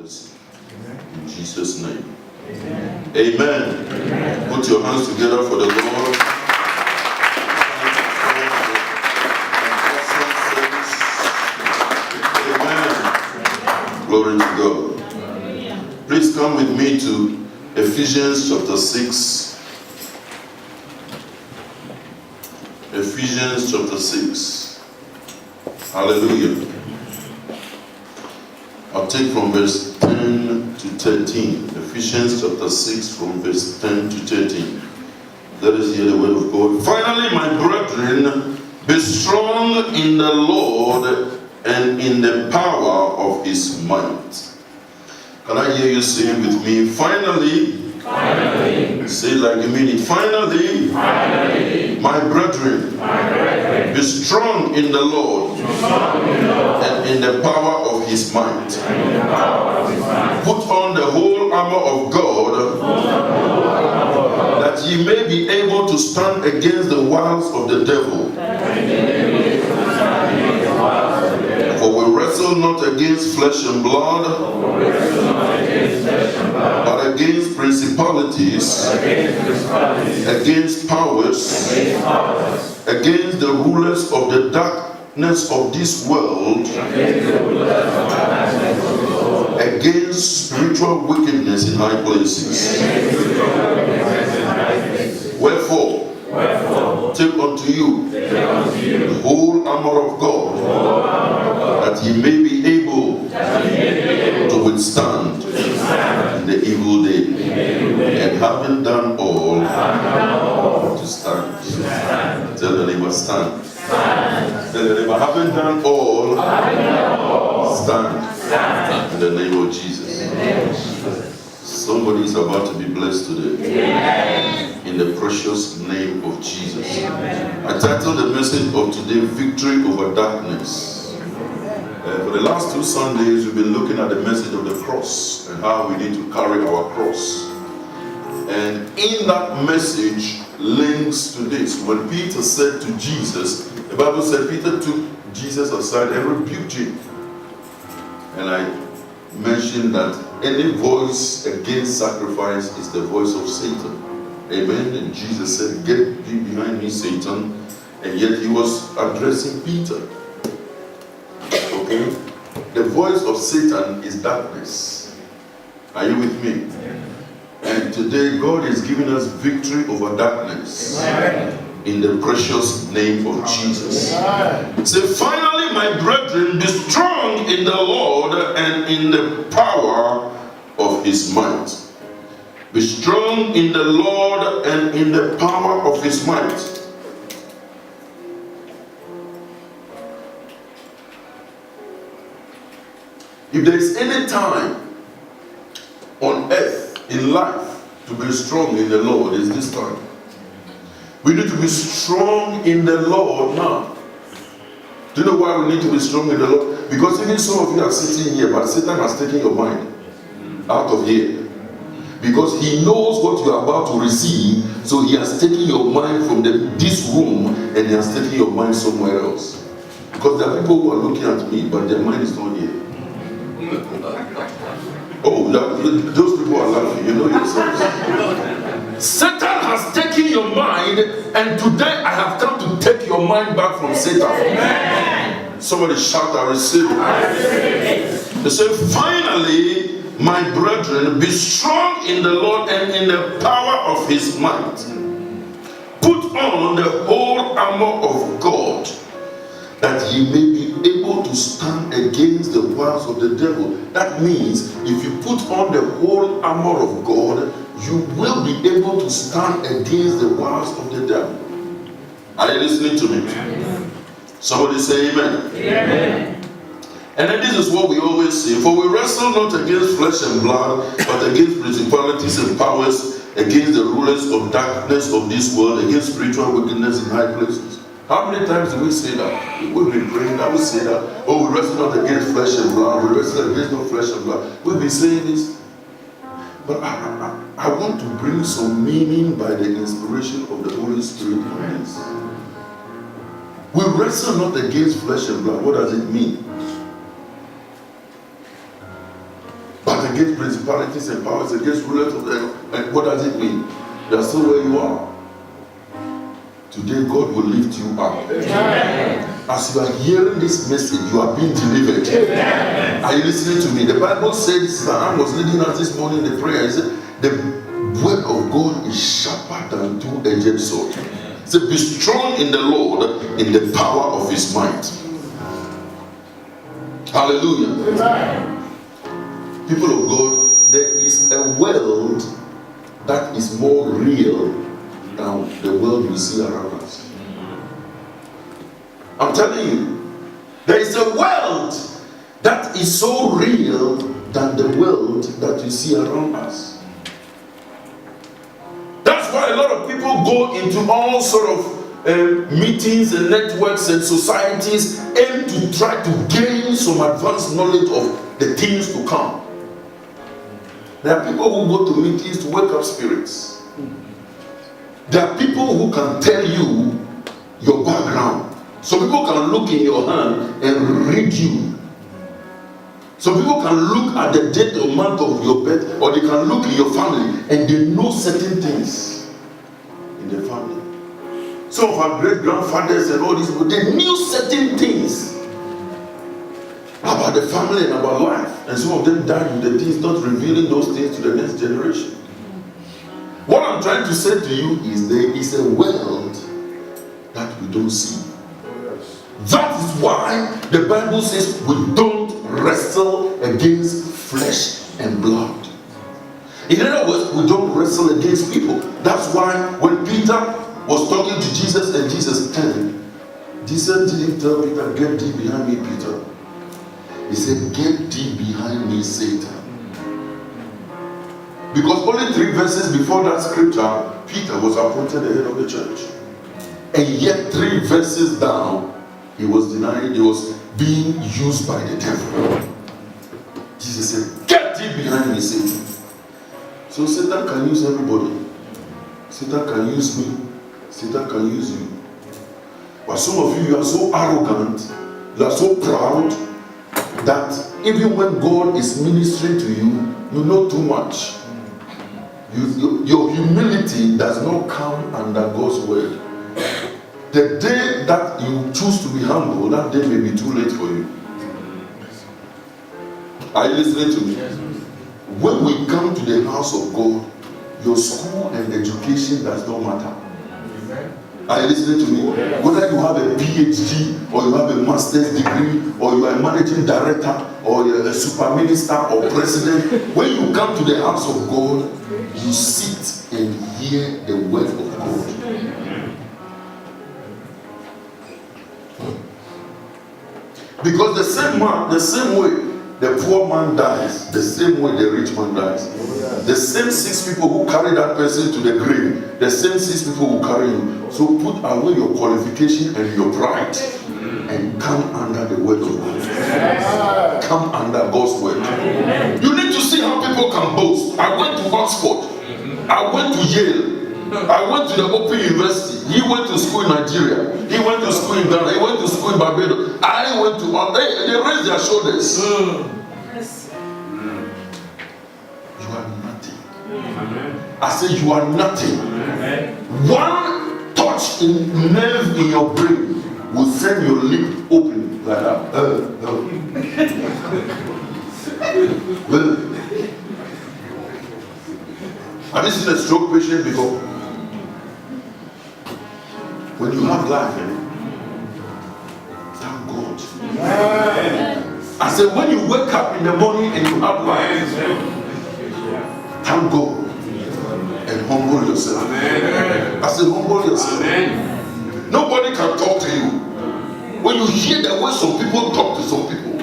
mercy. In Jesus' name. Amen. Put your hands together for the Lord. Amen. Glory to God. Please come with me to Ephesians chapter 6. Ephesians chapter 6. Hallelujah. I'll take from verse 10 to 13. Ephesians chapter 6 from verse 10 to 13. Let us hear the word of God. Finally, my brethren, be strong in the Lord and in the power of his might. Can I hear you saying with me? Finally. Say it like you mean it. Finally, my brethren, be strong in the Lord and in the power of his might. Put on the whole armor of God, that ye may be able to stand against the wiles of the devil. For we wrestle not against flesh and blood, but against principalities, against powers, against the rulers of the darkness of this world, against spiritual wickedness in high places. Wherefore, take unto you the whole armor of God, that ye may be able to withstand in the evil day, and having done all, to stand. Tell the neighbor, stand. Tell the neighbor, having done all, stand in the name of Jesus. Somebody is about to be blessed today. In the precious name of Jesus. I titled the message of today, Victory Over Darkness. For the last 2 Sundays, we've been looking at the message of the cross and how we need to carry our cross. And in that message links to this. When Peter said to Jesus, the Bible said Peter took Jesus aside and rebuked him. And I mentioned that any voice against sacrifice is the voice of Satan. Amen. And Jesus said, "Get thee behind me, Satan." And yet he was addressing Peter. Okay? The voice of Satan is darkness. Are you with me? And today God is giving us victory over darkness. In the precious name of Jesus. Say, finally, my brethren, be strong in the Lord and in the power of his might. Be strong in the Lord and in the power of his might. If there is any time on earth, in life, to be strong in the Lord, is this time. We need to be strong in the Lord now. Do you know why we need to be strong in the Lord? Because even some of you are sitting here, but Satan has taken your mind out of here. Because he knows what you are about to receive, so he has taken your mind from this room and he has taken your mind somewhere else. Because there are people who are looking at me, but their mind is not here. Oh, those people are laughing, you know yourselves. Satan has taken your mind, and today I have come to take your mind back from Satan. Amen. Somebody shout, I receive it. They say, finally, my brethren, be strong in the Lord and in the power of his might. Put on the whole armor of God, that ye may be able to stand against the wiles of the devil. That means, if you put on the whole armor of God, you will be able to stand against the wiles of the devil. Are you listening to me? Amen. Somebody say amen. Amen. And then this is what we always say. For we wrestle not against flesh and blood, but against principalities and powers, against the rulers of darkness of this world, against spiritual wickedness in high places. How many times do we say that? We've been praying that, we say that, oh, we wrestle not against flesh and blood, we wrestle against no flesh and blood. We've been saying this. But I want to bring some meaning by the inspiration of the Holy Spirit in this. We wrestle not against flesh and blood. What does it mean? But against principalities and powers, against rulers of the earth. And what does it mean? You are still where you are. Today God will lift you up. Amen. As you are hearing this message, you are being delivered. Amen. Are you listening to me? The Bible says, I was leading us this morning in the prayer. It said, the word of God is sharper than two-edged sword. It said, be strong in the Lord, in the power of his might. Hallelujah. Amen. People of God, there is a world that is more real than the world we see around us. I'm telling you, there is a world that is so real than the world that we see around us. That's why a lot of people go into all sort of meetings and networks and societies aim to try to gain some advanced knowledge of the things to come. There are people who go to meetings to wake up spirits. There are people who can tell you your background. Some people can look in your hand and read you. Some people can look at the date or month of your birth, or they can look in your family and they know certain things in the family. Some of our great grandfathers and all these people, they knew certain things about the family and about life. And some of them died with the things, not revealing those things to the next generation. What I'm trying to say to you is there is a world that we don't see. That is why the Bible says we don't wrestle against flesh and blood. In other words, we don't wrestle against people. That's why when Peter was talking to Jesus and Jesus turned, Jesus didn't tell Peter, get thee behind me, Peter. He said, get thee behind me, Satan. Because only 3 verses before that scripture, Peter was appointed the head of the church. And yet 3 verses down, he was denying, he was being used by the devil. Jesus said, get thee behind me, Satan. So Satan can use everybody. Satan can use me. Satan can use you. But some of you are so arrogant, you are so proud, that even when God is ministering to you, you know too much. Your humility does not come under God's word. The day that you choose to be humble, that day may be too late for you. Are you listening to me? When we come to the house of God, your school and education does not matter. Are you listening to me? Whether you have a PhD or you have a master's degree or you are a managing director or you're a super minister or president, when you come to the house of God, you sit and hear the word of God. Because the same way the poor man dies, the same way the rich man dies. The same 6 people who carry that person to the grave, the same 6 people who carry you. So put away your qualification and your pride and come under the word of God. Come under God's word. You need to see how people can boast. I went to Oxford. I went to Yale. I went to the Open University. He went to school in Nigeria. He went to school in Ghana. He went to school in Barbados. I went to... They raised their shoulders. You are nothing. I say you are nothing. One touch in nerve in your brain will send your lip open like that. Have you seen a stroke patient before? When you have life, thank God. I said, when you wake up in the morning and you have life, thank God and humble yourself. I said, humble yourself. Nobody can talk to you. When you hear the way some people talk to some people,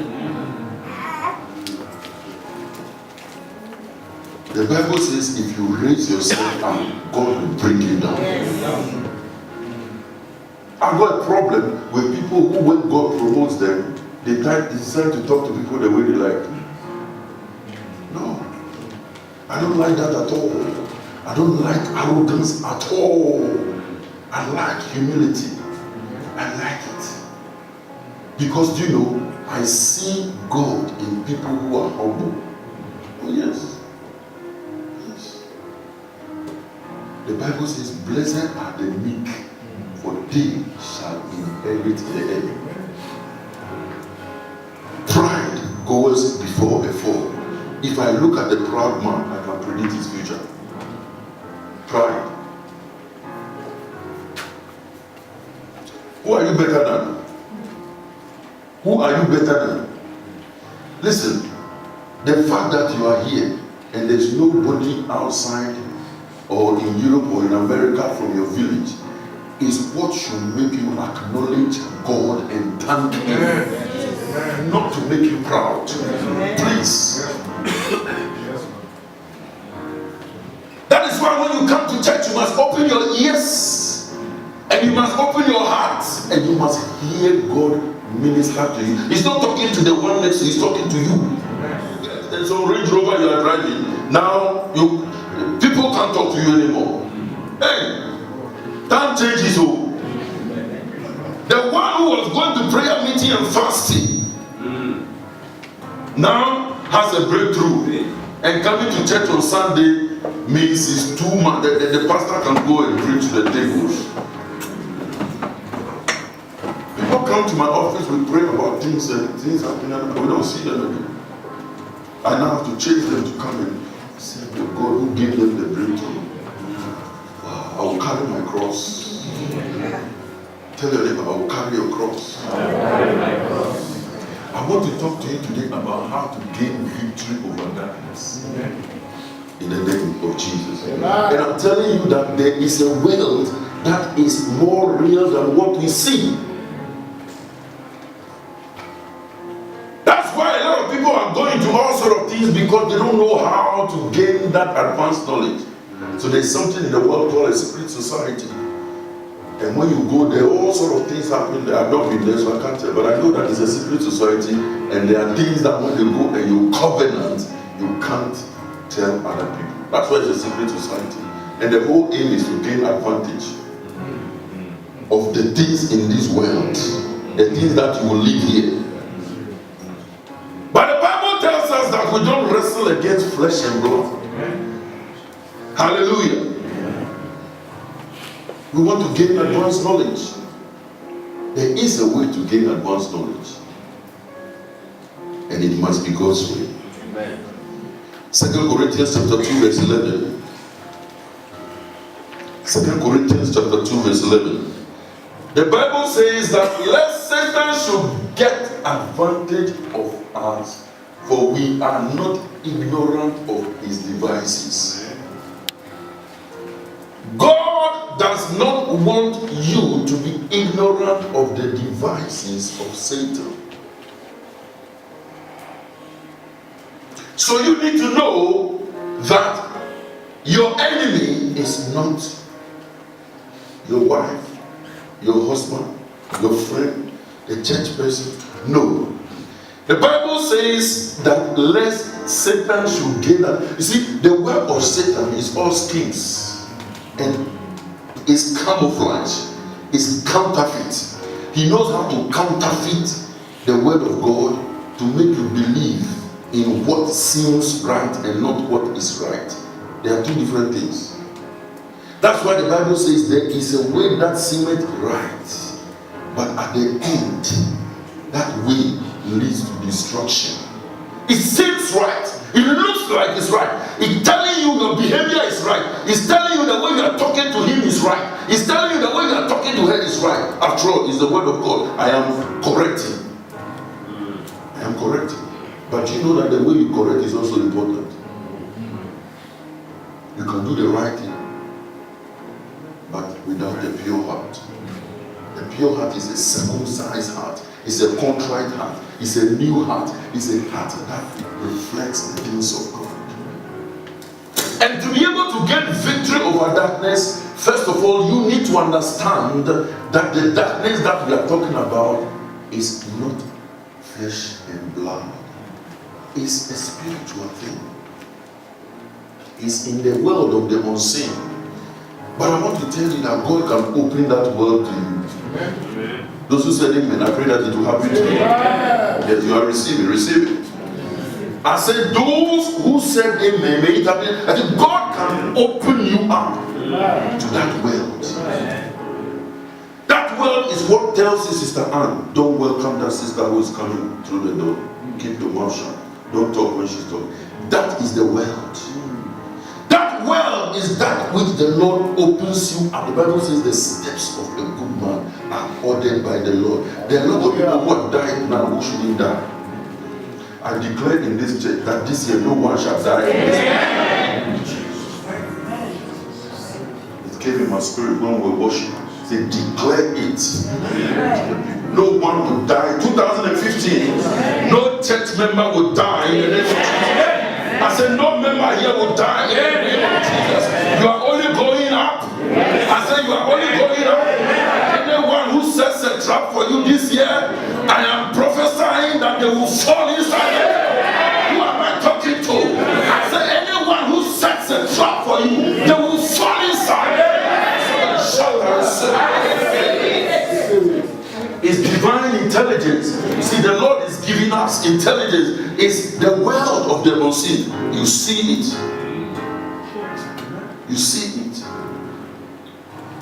the Bible says if you raise yourself up, God will bring you down. I've got a problem with people who, when God promotes them, they decide to talk to people the way they like. No, I don't like that at all. I don't like arrogance at all. I like humility. I like it. Because, you know, I see God in people who are humble. Yes. Yes. The Bible says, blessed are the meek, for they shall inherit the earth. Pride goes before a fall. If I look at the proud man, I can predict his future. Pride. Who are you better than? Who are you better than? Listen, the fact that you are here and there's nobody outside or in Europe or in America from your village is what should make you acknowledge God and thank Him. Not to make you proud. Please. That is why when you come to church, you must open your ears and you must open your heart and you must hear God minister to you. He's not talking to the one next to you, he's talking to you. There's some Range Rover you are driving. Now, people can't talk to you anymore. Hey, time changes. Oh. The one who was going to prayer meeting and fasting now has a breakthrough. And coming to church on Sunday means it's too much. The pastor can go and preach to the tables. People come to my office, we pray about things and things happening, and we don't see them again. I now have to chase them to come and say to God who gave them the breakthrough. I will carry my cross. Tell your neighbor, I will carry your cross. I want to talk to you today about how to gain victory over darkness. In the name of Jesus. And I'm telling you that there is a world that is more real than what we see. That's why a lot of people are going to all sort of things because they don't know how to gain that advanced knowledge. So there's something in the world called a secret society. And when you go there, all sort of things happen there. I've not been there, so I can't tell. But I know that it's a secret society, and there are things that when you go and you covenant, you can't tell other people. That's why it's a secret society. And the whole aim is to gain advantage of the things in this world, the things that you will live here. But the Bible tells us that we don't wrestle against flesh and blood. Hallelujah. We want to gain advanced knowledge. There is a way to gain advanced knowledge. And it must be God's way. Amen. 2 Corinthians chapter 2 verse 11. 2 Corinthians chapter 2 verse 11. The Bible says that lest Satan should get advantage of us, for we are not ignorant of his devices. God does not want you to be ignorant of the devices of Satan. So you need to know that your enemy is not your wife, your husband, your friend, a church person. No. The Bible says that lest Satan should gain that. You see, the work of Satan is all schemes. And is camouflage, is counterfeit. He knows how to counterfeit the word of God to make you believe in what seems right and not what is right. There are two different things. That's why the Bible says there is a way that seemeth right, but at the end, that way leads to destruction. It seems right. It looks like it's right. It's telling you your behavior is right. It's telling you the way you are talking to him is right. It's telling you the way you are talking to her is right. After all, it's the word of God. I am correcting. I am correcting. But you know that the way you correct is also important. You can do the right thing, but without a pure heart. The pure heart is a circumcised heart. It's a contrite heart. It's a new heart. It's a heart that reflects the things of God. And to be able to get victory over darkness, first of all, you need to understand that the darkness that we are talking about is not flesh and blood. It's a spiritual thing. It's in the world of the unseen. But I want to tell you that God can open that world to you. Amen. Those who said amen, I pray that it will happen to you. Yes, you are receiving. Receive it. I said, those who said amen, may it happen. I think God can open you up to that world. That world is what tells you, Sister Anne, don't welcome that sister who is coming through the door. Keep your mouth shut. Don't talk when she's talking. That is the world. That world is that which the Lord opens you up. The Bible says the steps of a good man are ordered by the Lord. There are a lot of people who have died now who shouldn't die. I declare in this church that this year no one shall die in this church. It came in my spirit when we worship. Say, declare it. No one will die. 2015, no church member will die in the name of Jesus. I said, no member here will die in the name of Jesus. You are only going up. I said, you are only going up. Anyone who sets a trap for you this year, I am prophesying that they will fall inside it. Who am I talking to? I said, anyone who sets a trap for you, they will fall inside it. It's divine intelligence. See, the Lord is giving us intelligence. It's the world of the unseen. You see it. You see it.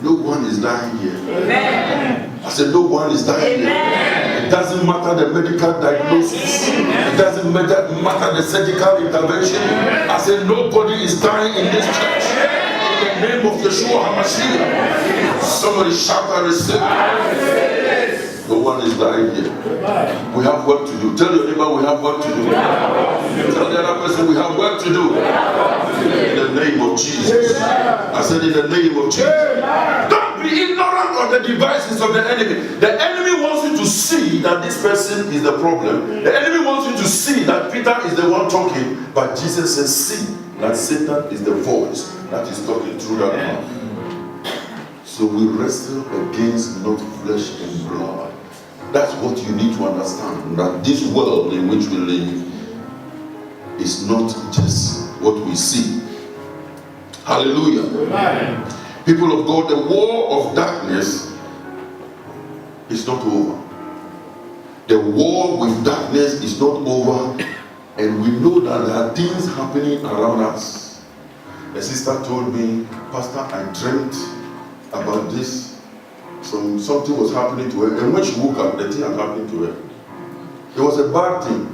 No one is dying here. Amen. I said, no one is dying here. It doesn't matter the medical diagnosis. It doesn't matter the surgical intervention. I said, nobody is dying in this church. In the name of Yeshua HaMashiach. Somebody shout and receive. No one is dying here. We have work to do. Tell your neighbor we have work to do. Tell the other person we have work to do. In the name of Jesus. I said in the name of Jesus. Don't be ignorant of the devices of the enemy. The enemy wants you to see that this person is the problem. The enemy wants you to see that Peter is the one talking. But Jesus says, see that Satan is the voice that is talking through that mouth. So we wrestle against not flesh and blood. That's what you need to understand. That this world in which we live is not just what we see. Hallelujah. Amen. People of God, the war of darkness is not over. The war with darkness is not over. And we know that there are things happening around us. A sister told me, Pastor, I dreamt about this. Something was happening to her, and when she woke up, the thing had happened to her. It was a bad thing,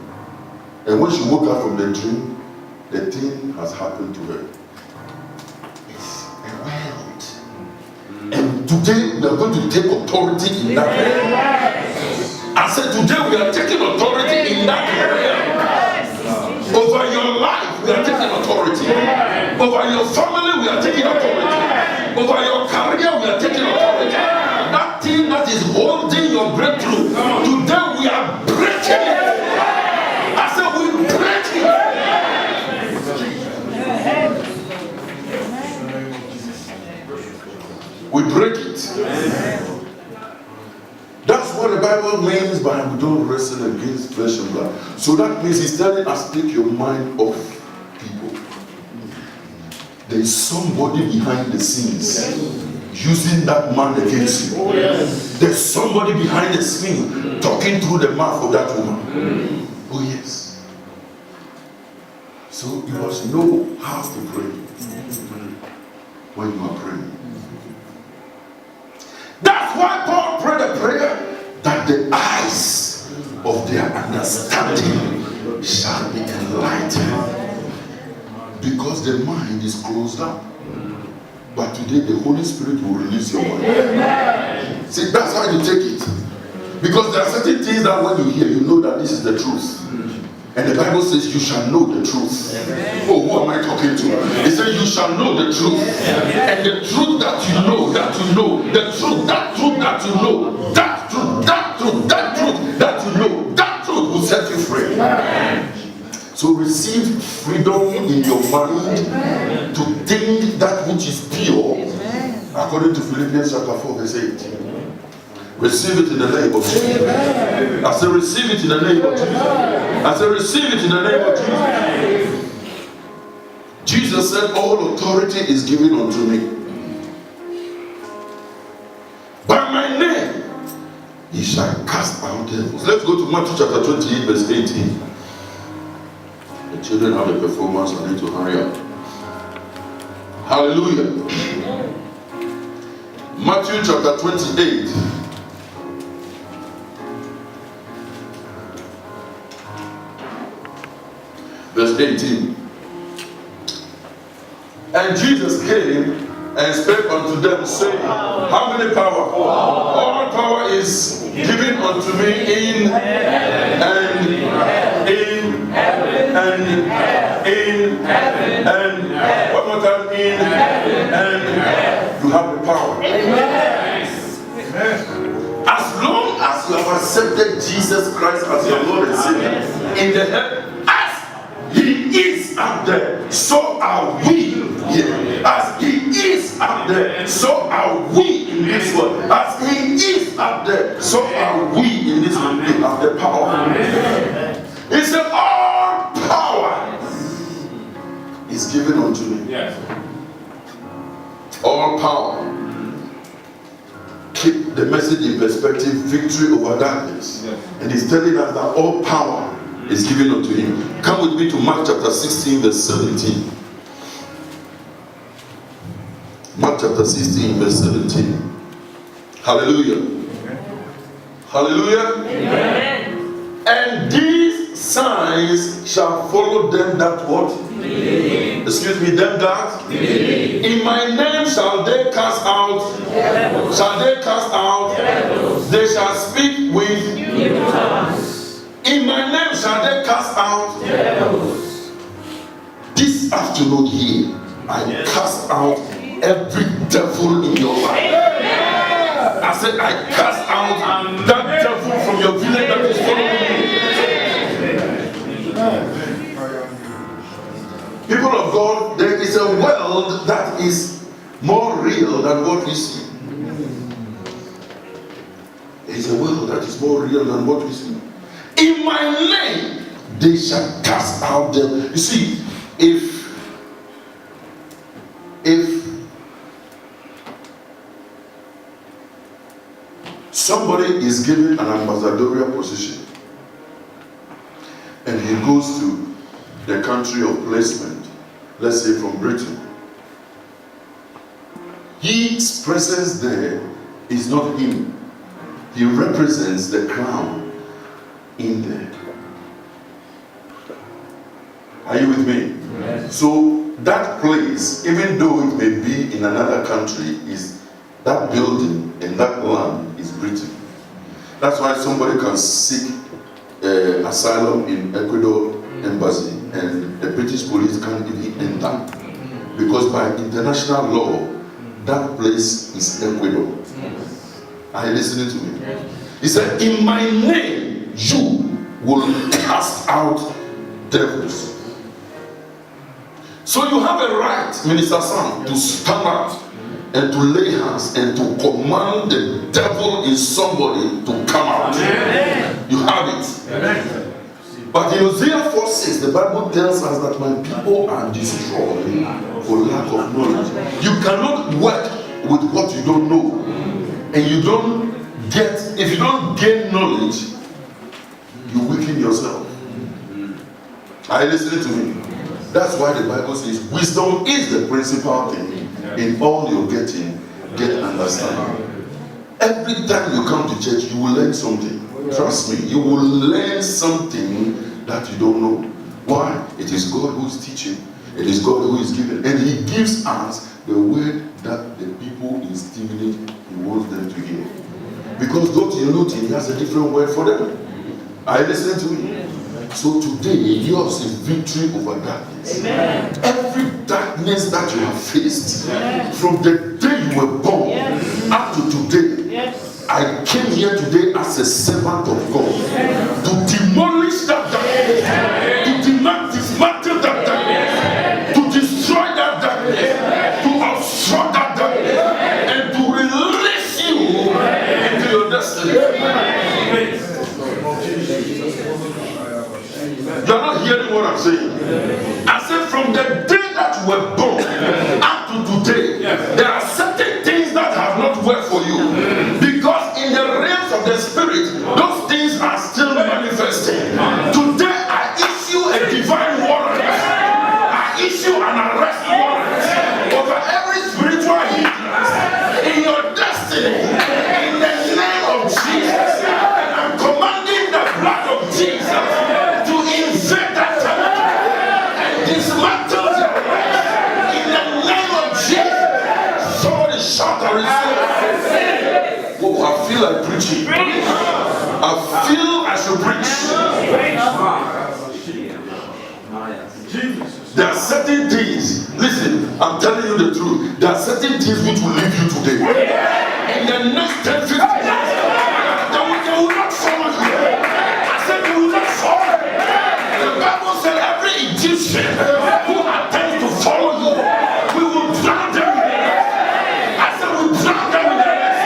and when she woke up from the dream, the thing has happened to her. It's a world, and today we are going to take authority in that realm. I said today we are taking authority in that realm. Over your life, we are taking authority. Over your family, we are taking authority. Over your career, we are taking authority. That thing that is holding your breakthrough, today we are breaking it. I said we break it. We break it. That's what the Bible means by we don't wrestle against flesh and blood. So that means he's telling us, take your mind off people. There is somebody behind the scenes using that man against you. There's somebody behind the scene talking through the mouth of that woman. Oh yes. So you must know how to pray when you are praying. That's why Paul prayed a prayer that the eyes of their understanding shall be enlightened. Because the mind is closed up. But today the Holy Spirit will release your mind. Amen. See, that's how you take it. Because there are certain things that when you hear, you know that this is the truth. And the Bible says you shall know the truth. Amen. Oh, who am I talking to? It says you shall know the truth. Amen. And the truth that you know, the truth, that truth that you know, that truth, that truth, that truth that you know, that truth will set you free. Amen. So receive freedom in your mind to think that which is pure, according to Philippians chapter 4 verse 8. Receive it in the name of Jesus. I say receive it in the name of Jesus. I say receive it in the name of Jesus. Jesus said all authority is given unto me. By my name he shall cast out devils. Let's go to Matthew chapter 28 verse 18. The children have the performance. I need to hurry up. Hallelujah. Matthew chapter 28. Verse 18. And Jesus came and spake unto them, saying, how many power? All power is given unto me in and in and one more time, in and you have the power. As long as you have accepted Jesus Christ as your Lord and Savior, in the heaven, as He is up there, so are we here. As He is up there, so are we in this world. As He is up there, so are we in this world. We have the power. He said, all power is given unto me. Yes. All power. Keep the message in perspective, victory over darkness. Yes. And He's telling us that all power is given unto Him. Come with me to Mark chapter 16, verse 17. Mark chapter 16, verse 17. Hallelujah. Amen. Hallelujah. Amen. And these signs shall follow them that what? Believe. Excuse me, them that? Believe. In my name shall they cast out devils. Shall they cast out devils. They shall speak with new tongues. In my name shall they cast out devils. This afternoon here, I cast out every devil in your life. I said, I cast out that devil from your village that is following you. People of God, there is a world that is more real than what we see. There is a world that is more real than what we see. In my name, they shall cast out them. You see, if somebody is given an ambassadorial position and he goes to the country of placement, let's say from Britain, his presence there is not him. He represents the crown in there. Are you with me? Yes. So that place, even though it may be in another country, is that building and that land is Britain. That's why somebody can seek asylum in Ecuador embassy and the British police can't even enter, because by international law that place is Ecuador. Are you listening to me? He said, in my name you will cast out devils. So you have a right, Minister Sam, to stand out and to lay hands and to command the devil in somebody to come out. Amen. You have it. Amen. But in Hosea 4:6, the Bible tells us that my people are destroyed for lack of knowledge. You cannot work with what you don't know. And you don't get, if you don't gain knowledge, you weaken yourself. Are you listening to me? That's why the Bible says wisdom is the principal thing. In all you're getting, get understanding. Every time you come to church, you will learn something. Trust me, you will learn something that you don't know. Why? It is God who is teaching. It is God who is giving. And He gives us the word that the people in Stevenage, He wants them to hear. Because Dr. Yanuti, He has a different word for them. Are you listening to me? So today, yours is victory over darkness. Amen. Every darkness that you have faced, from the day you were born up to today, I came here today as a servant of God to demolish that darkness, to dismantle that darkness, to destroy that darkness, to obstruct that darkness, and to release you into your destiny. You are not hearing what I'm saying. I said from the day that you were born up to today, there are certain things that have not worked for you. Because in the realms of the spirit, those things are still manifesting. Today I issue a divine warrant preaching. I feel I should preach. There are certain things, listen, I'm telling you the truth. There are certain things which will leave you today. In the next 10, 15 years, they will not follow you. I said they will not follow you. The Bible said every Egyptian who attempts to follow you, we will drown them in the earth. I said we drown them in the earth.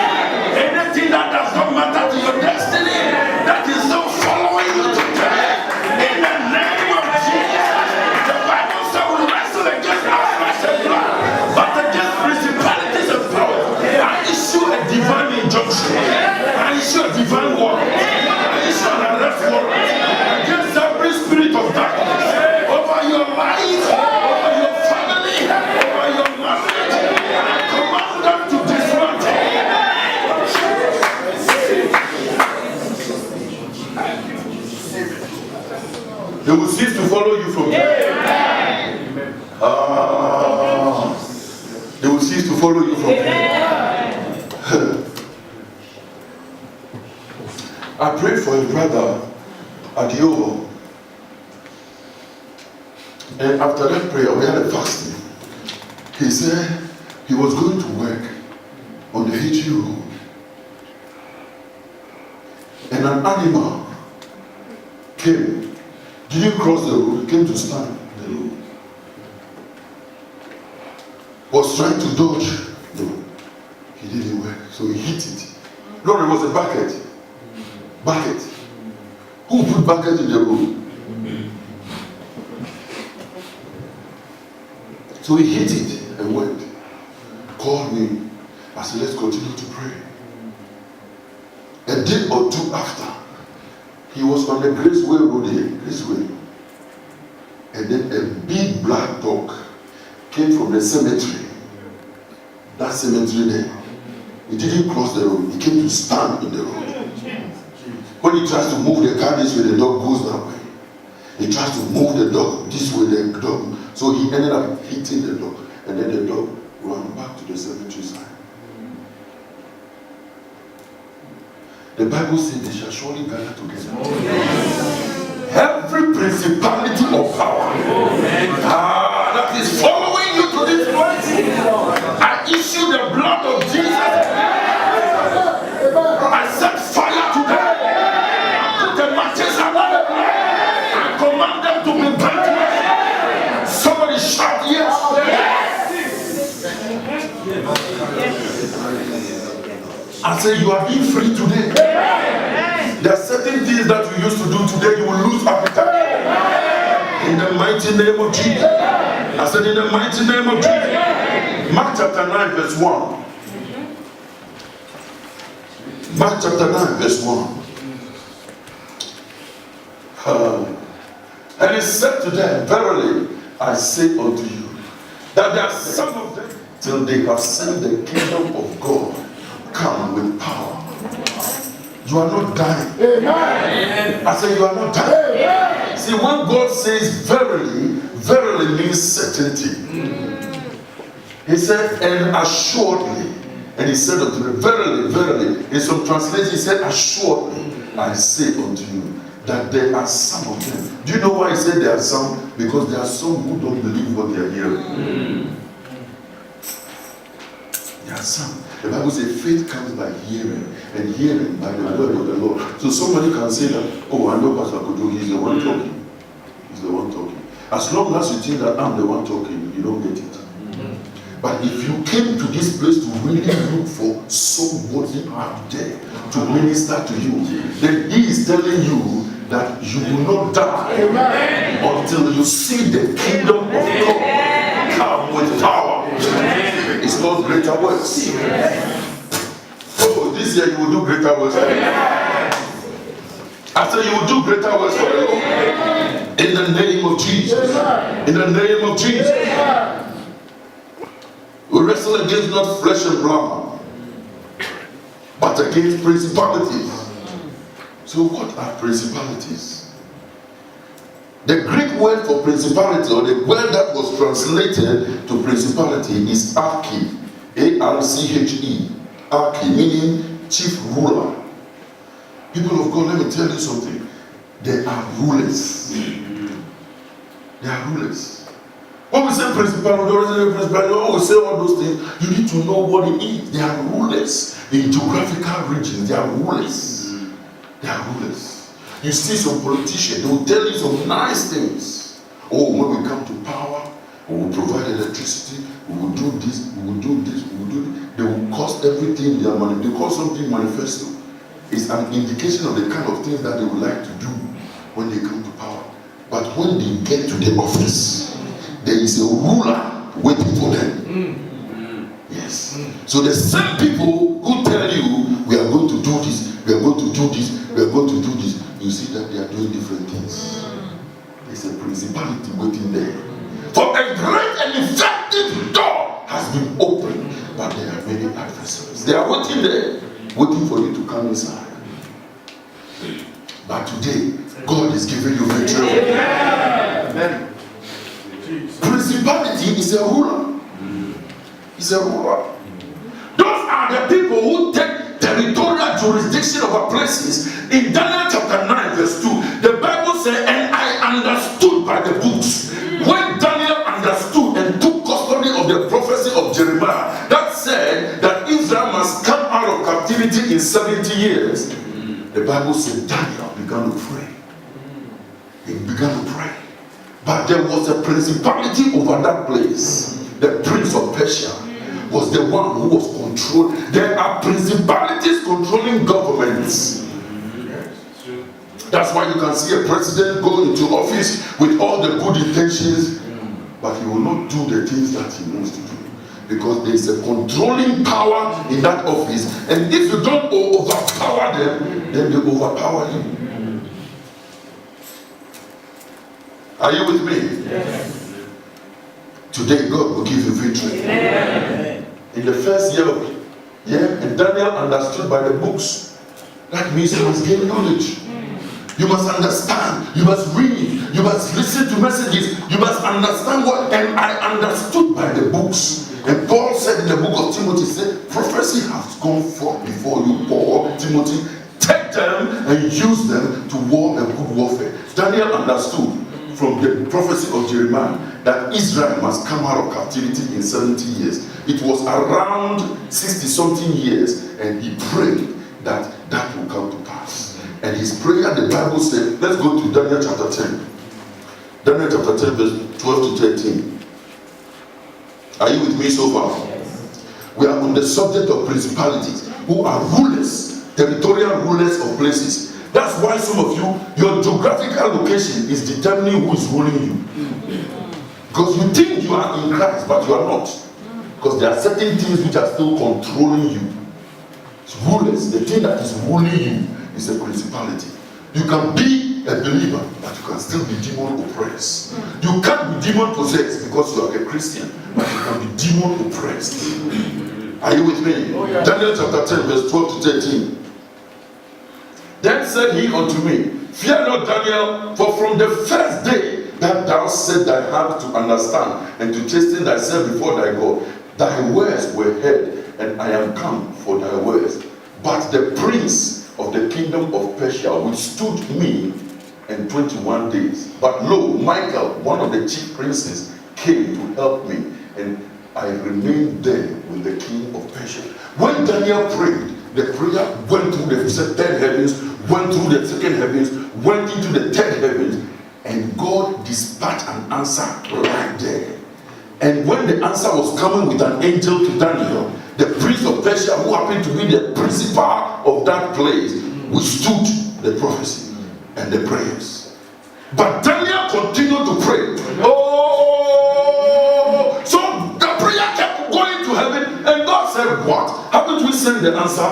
Anything that does not matter to your destiny, that is not following you today, in the name of Jesus. The Bible said we wrestle against our flesh and blood, but against principalities and powers. I issue a divine injunction. I issue a divine warrant. I issue an arrest warrant against every spirit of darkness over your life, over your family, over your marriage. I command them to dismantle. They will cease to follow you from there. They will cease to follow you from there. I prayed for a brother at Yoho, and after that prayer, we had a fasting. He said he was going to work on the HE road, and an animal came, didn't cross the road, came to stand on the road. Was trying to dodge. No, he didn't work, so he hit it. Lord, it was a bucket. Bucket. Who put bucket in the road? So he hit it and went. Called me. I said, let's continue to pray. A day or two after, he was on the Graceway Road here, Graceway. And then a big black dog came from the cemetery. That cemetery there. He didn't cross the road. He came to stand in the road. When he tries to move the car this way, the dog goes that way. He tries to move the dog this way, the dog. So he ended up hitting the dog. And then the dog ran back to the cemetery side. The Bible says they shall surely gather together. Every principality or power that is following you to this place, I issue the blood of Jesus. I set fire to them. I put the matches under the blood. I command them to be burnt. Somebody shout yes. I say you are being free today. There are certain things that you used to do today, you will lose appetite. In the mighty name of Jesus. I said in the mighty name of Jesus. Mark chapter 9 verse 1. Mark chapter 9 verse 1. And he said to them, verily I say unto you, that there are some of them till they have seen the kingdom of God come with power. You are not dying. Amen. I say you are not dying. Amen. See, when God says verily, verily means certainty. He said, and assuredly. And he said unto them, verily, verily. In some translations, he said, assuredly, I say unto you, that there are some of them. Do you know why he said there are some? Because there are some who don't believe what they are hearing. There are some. The Bible says faith comes by hearing, and hearing by the word of the Lord. So somebody can say that, oh, I know Pastor Kudu, he's the one talking. He's the one talking. As long as you think that I'm the one talking, you don't get it. But if you came to this place to really look for somebody out there to minister to you, then he is telling you that you will not die until you see the kingdom of God come with power. It's not greater works. Oh, this year you will do greater works for the Lord. I said you will do greater works for the Lord. In the name of Jesus. In the name of Jesus. We wrestle against not flesh and blood, but against principalities. So what are principalities? The Greek word for principality, or the word that was translated to principality, is arche. A-R-C-H-E. Arche, meaning chief ruler, People of God, let me tell you something. There are rulers. There are rulers. When we say principality, when we say all those things, you need to know what it is. There are rulers in geographical regions. There are rulers. There are rulers. You see some politicians, they will tell you some nice things. Oh, when we come to power, we will provide electricity, we will do this, we will do this, we will do this. They will cost everything in their money. They call something manifesto. It's an indication of the kind of things that they would like to do when they come to power. But when they get to the office, there is a ruler waiting for them. Yes. So the same people who tell you, we are going to do this, we are going to do this, we are going to do this, you see that they are doing different things. There's a principality waiting there. For a great and effective door has been opened, but there are many adversaries. They are waiting there, waiting for you to come inside. But today, God is giving you victory. Amen. Principality is a ruler. It's a ruler. Those are the people who take territorial jurisdiction over places. In Daniel chapter 9 verse 2, the Bible says, and I understood by the books. When Daniel understood and took custody of the prophecy of Jeremiah, that said that Israel must come out of captivity in 70 years. The Bible said Daniel began to pray. He began to pray. But there was a principality over that place. The prince of Persia was the one who was controlled. There are principalities controlling governments. That's why you can see a president go into office with all the good intentions, but he will not do the things that he wants to do. Because there is a controlling power in that office, and if you don't overpower them, then they overpower you. Are you with me? Yes. Today God will give you victory. Amen. In the first year, and Daniel understood by the books. That means he must gain knowledge. You must understand. You must read. You must listen to messages. You must understand what. And I understood by the books. And Paul said in the book of Timothy, said, prophecy has gone forth before you, Paul, Timothy. Take them and use them to war a good warfare. Daniel understood from the prophecy of Jeremiah that Israel must come out of captivity in 70 years. It was around 60-something years, and he prayed that that will come to pass. And his prayer, the Bible said, let's go to Daniel chapter 10. Daniel chapter 10, verse 12 to 13. Are you with me so far? Yes. We are on the subject of principalities, who are rulers, territorial rulers of places. That's why some of you, your geographical location is determining who is ruling you. Because you think you are in Christ, but you are not. Because there are certain things which are still controlling you. It's rulers. The thing that is ruling you is a principality. You can be a believer, but you can still be demon oppressed. You can't be demon possessed because you are a Christian, but you can be demon oppressed. Are you with me? Oh, yeah. Daniel chapter 10, verse 12 to 13. Then said he unto me, fear not, Daniel, for from the first day that thou set thy heart to understand and to chasten thyself before thy God, thy words were heard, and I am come for thy words. But the prince of the kingdom of Persia withstood me in 21 days. But lo, Michael, one of the chief princes, came to help me, and I remained there with the king of Persia. When Daniel prayed, the prayer went through the third heavens, went through the second heavens, went into the third heavens, and God dispatched an answer right there. And when the answer was coming with an angel to Daniel, the prince of Persia, who happened to be the principal of that place, withstood the prophecy and the prayers. But Daniel continued to pray. Oh, so the prayer kept going to heaven, and God said, what? Haven't we sent the answer?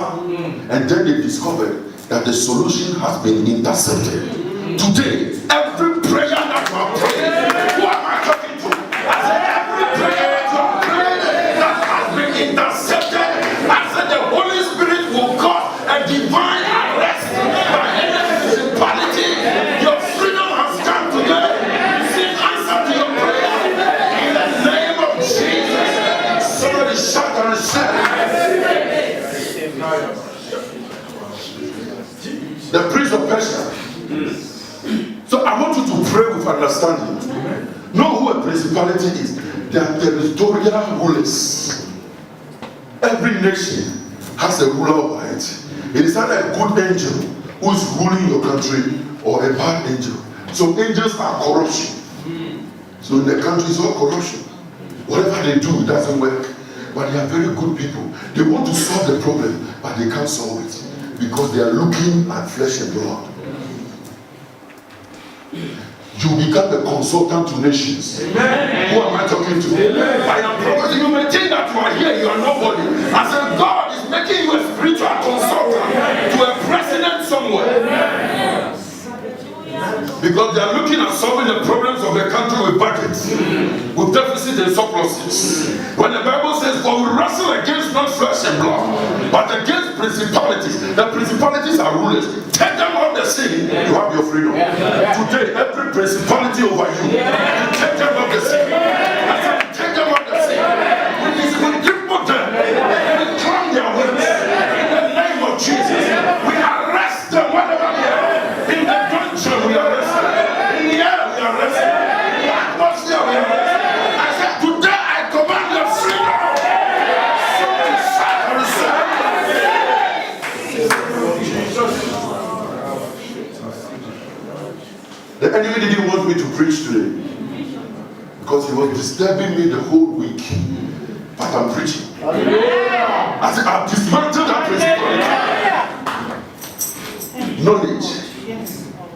And then they discovered that the solution has been intercepted. Today, every prayer that you are praying, who am I talking to? I said, every prayer that you are praying that has been intercepted, I said the Holy Spirit will cause a divine arrest by any principality. Your freedom has come today. Receive answer to your prayer in the name of Jesus. Somebody shout and shout. The prince of Persia. So I want you to pray with understanding. Know who a principality is. They are territorial rulers. Every nation has a ruler over it. It is either a good angel who is ruling your country or a bad angel. Some angels are corruption. So in the country it's all corruption. Whatever they do, it doesn't work. But they are very good people. They want to solve the problem, but they can't solve it because they are looking at flesh and blood. You become a consultant to nations. Amen. Who am I talking to? Amen. I am proposing. You may think that you are here, you are nobody. I said God is making you a spiritual consultant to a president somewhere. Amen. Because they are looking at solving the problems of the country with budgets, with deficits and surpluses. When the Bible says, for we wrestle against not flesh and blood, but against principalities. The principalities are rulers. Take them off the scene, you have your freedom. Today, every principality over you, you take them off the scene. I said, take them off the scene. We cripple them. We climb their wings. In the name of Jesus, we arrest them wherever they are. In the dungeon, we arrest them. In the air, we arrest them. In the atmosphere, we arrest them. I said, today I command your freedom. The enemy didn't want me to preach today because he was disturbing me the whole week. But I'm preaching. I said, I've dismantled that principality. Knowledge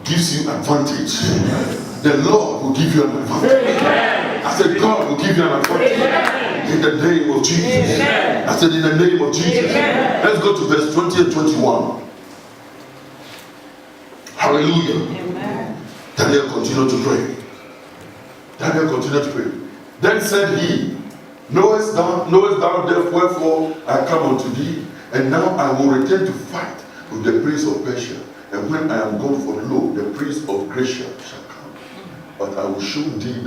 gives you advantage. The Lord will give you an advantage. I said, God will give you an advantage. In the name of Jesus. I said, in the name of Jesus. Let's go to verse 20 and 21. Hallelujah. Daniel continued to pray. Daniel continued to pray. Then said he, knowest thou wherefore I come unto thee? And now I will return to fight with the prince of Persia. And when I am gone for lo, the prince of Grecia shall come. But I will show thee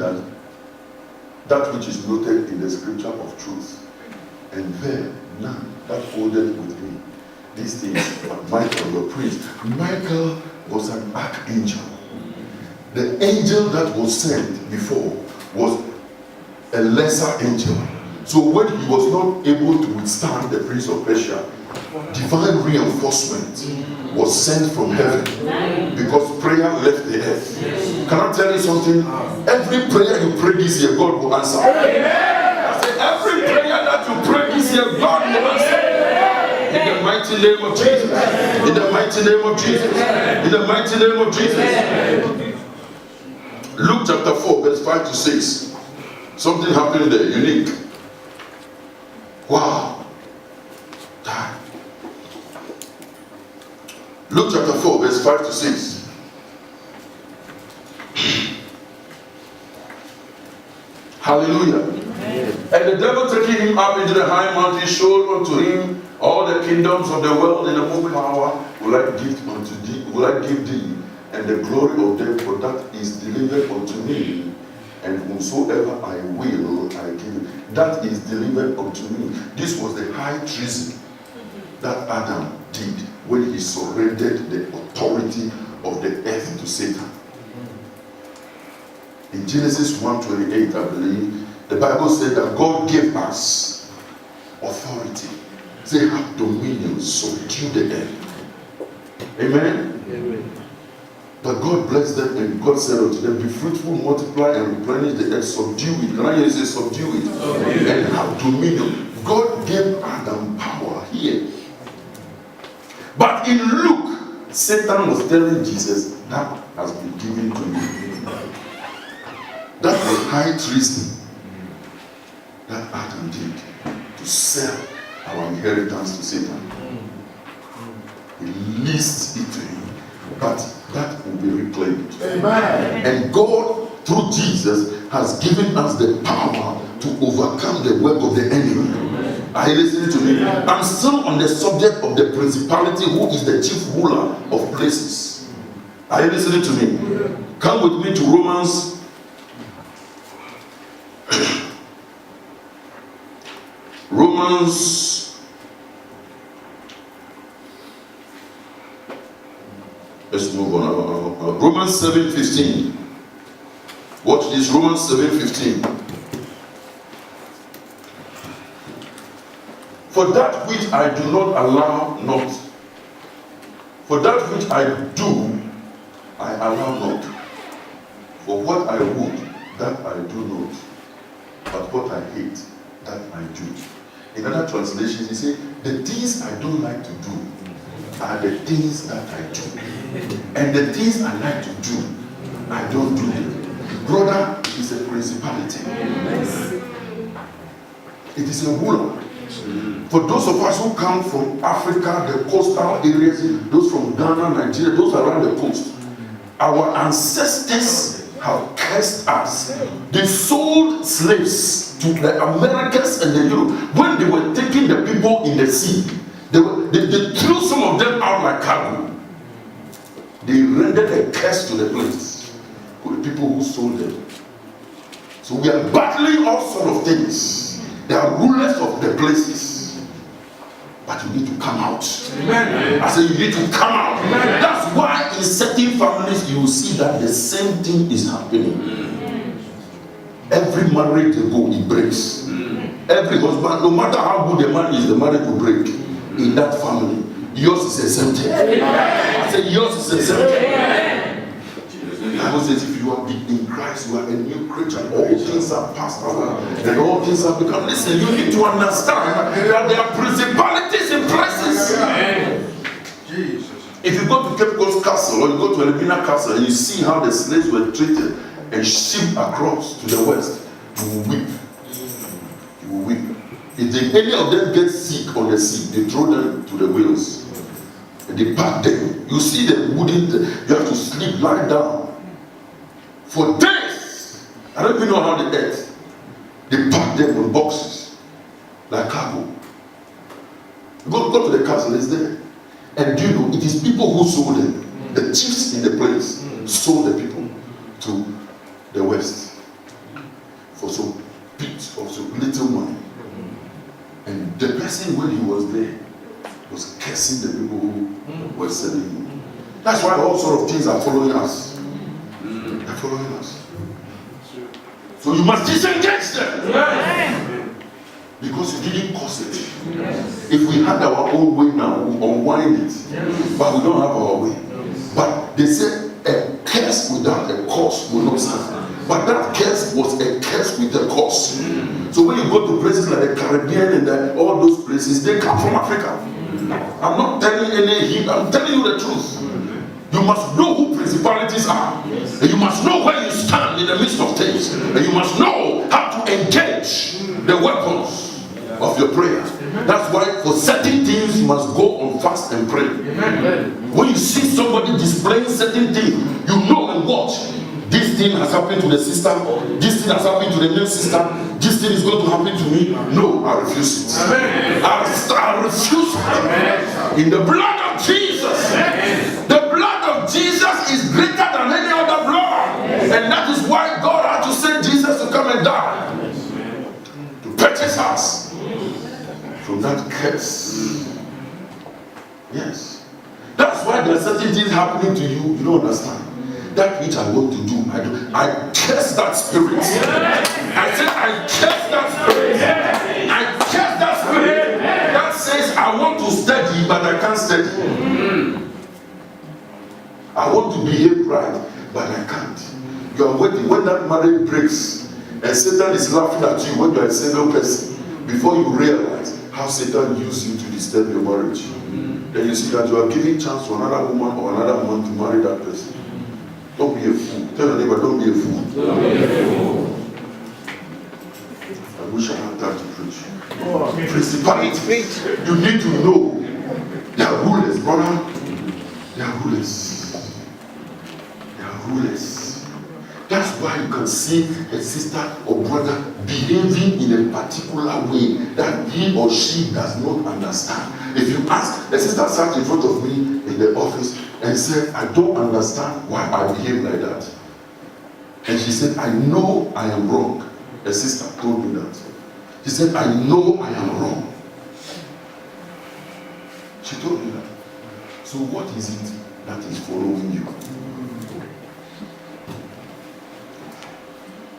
that which is noted in the scripture of truth. And there none that holdeth with me these things but Michael the priest. Michael was an archangel. The angel that was sent before was a lesser angel. So when he was not able to withstand the prince of Persia, divine reinforcement was sent from heaven because prayer left the earth. Can I tell you something? Every prayer you pray this year, God will answer. I said, every prayer that you pray this year, God will answer. In the mighty name of Jesus. In the mighty name of Jesus. In the mighty name of Jesus. Luke chapter 4, verse 5 to 6. Something happened there, unique. Wow. Luke chapter 4, verse 5 to 6. Hallelujah. Amen. And the devil taking him up into the high mountain showed unto him all the kingdoms of the world in a moment hour will I give unto thee, will I give thee, and the glory of them, for that is delivered unto me, and whomsoever I will, I give. That is delivered unto me. This was the high treason that Adam did when he surrendered the authority of the earth to Satan. In Genesis 1:28, I believe, the Bible said that God gave us authority. They have dominion, subdue the earth. Amen? Amen. But God blessed them and God said unto them, be fruitful, multiply and replenish the earth, subdue it. Can I hear you say subdue it? Okay. And have dominion. God gave Adam power here. But in Luke, Satan was telling Jesus, that has been given to you. That was high treason that Adam did to sell our inheritance to Satan. He leased it to him. But that will be reclaimed. Amen. And God, through Jesus, has given us the power to overcome the work of the enemy. Amen. Are you listening to me? Amen. I'm still on the subject of the principality, who is the chief ruler of places. Are you listening to me? Amen. Come with me to Romans. Romans Let's move on. Romans 7:15. Watch this, Romans 7:15. For that which I do not allow not. For that which I do, I allow not. For what I would, that I do not. But what I hate, that I do. In other translations, he said, the things I don't like to do are the things that I do. And the things I like to do, I don't do them. Brother, it is a principality. It is a ruler. For those of us who come from Africa, the coastal areas, those from Ghana, Nigeria, those around the coast, our ancestors have cursed us. They sold slaves to the Americans and the Europe. When they were taking the people in the sea, they threw some of them out like cargo. They rendered a curse to the place for the people who sold them. So we are battling all sorts of things. They are rulers of the places. But you need to come out. Amen. I say you need to come out. Amen. That's why in certain families you will see that the same thing is happening. Every marriage they go, it breaks. Every husband, no matter how good the man is, the marriage will break. In that family, yours is exempted. I say yours is exempted. The Bible says if you are in Christ, you are a new creature. All things are passed away and all things have become. Listen, you need to understand that there are principalities in places. Jesus. If you go to Cape Coast Castle or you go to Elmina Castle and you see how the slaves were treated and shipped across to the west, you will weep. You will weep. If any of them get sick on the sea, they throw them to the whales. And they pack them. You see them wooden, you have to sleep, lie down. For days, I don't even know how they ate. They pack them in boxes, like cargo. Go to the castle, it's there. And do you know, it is people who sold them. The chiefs in the place sold the people to the west for some bits of some little money. And the person, when he was there, was cursing the people who were selling him. That's why all sorts of things are following us. They're following us. So you must disengage them. Yes. Because you didn't cause it. Yes. If we had our own way now, we unwind it. Yes. But we don't have our way. Yes. But they said a curse without a cause will not stand. But that curse was a curse with a cause. So when you go to places like the Caribbean and all those places, they come from Africa. I'm not telling any hint, I'm telling you the truth. You must know who principalities are. Yes. And you must know where you stand in the midst of things. And you must know how to engage the weapons of your prayer. That's why for certain things you must go on fast and pray. When you see somebody displaying certain things, you know and watch. This thing has happened to the sister. This thing has happened to the new sister. This thing is going to happen to me. No, I refuse it. I refuse it. In the blood of Jesus. The blood of Jesus is greater than any other blood. And that is why God had to send Jesus to come and die. To purchase us from that curse. Yes. That's why there are certain things happening to you, you don't understand. That which I want to do, I do. I curse that spirit. I said, I curse that spirit. I curse that spirit that says, I want to study, but I can't study. I want to behave right, but I can't. You are waiting. When that marriage breaks, and Satan is laughing at you when you are a single person, before you realize how Satan used you to disturb your marriage, then you see that you are giving chance to another woman or another man to marry that person. Don't be a fool. Tell your neighbor, don't be a fool. Don't be a fool. I wish I had time to preach. Principalities. You need to know. They are rulers, brother. They are rulers. They are rulers. That's why you can see a sister or brother behaving in a particular way that he or she does not understand. If you ask, a sister sat in front of me in the office and said, I don't understand why I behave like that. And she said, I know I am wrong. A sister told me that. She said, I know I am wrong. She told me that. So what is it that is following you.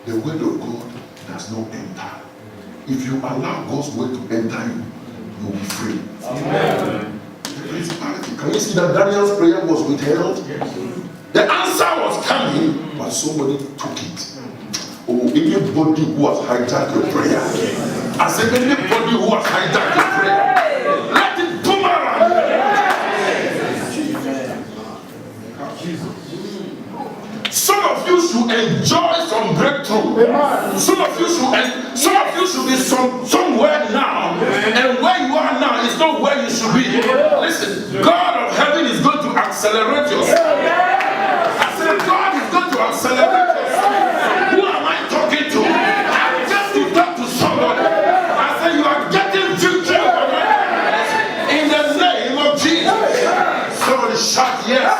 The word of God does not enter. If you allow God's word to enter you, you will be free. Amen. The principality. Can you see that Daniel's prayer was withheld? Yes. The answer was coming, but somebody took it. Oh, anybody who has hijacked your prayer. I said, anybody who has hijacked your prayer, let it boomerang. Some of you should enjoy some breakthrough. Some of you should be somewhere now. And where you are now is not where you should be. Listen, God of heaven is going to accelerate your spirit. I said, God is going to accelerate your spirit. Who am I talking to? I'm just to talk to somebody. I said, you are getting victory over my enemies in the name of Jesus. Somebody shout yes.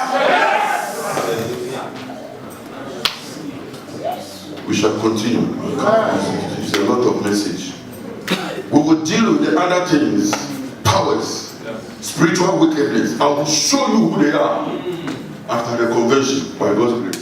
We shall continue. It's a lot of message. We will deal with the other things, powers, spiritual wickedness. I will show you who they are after the convention by God's grace.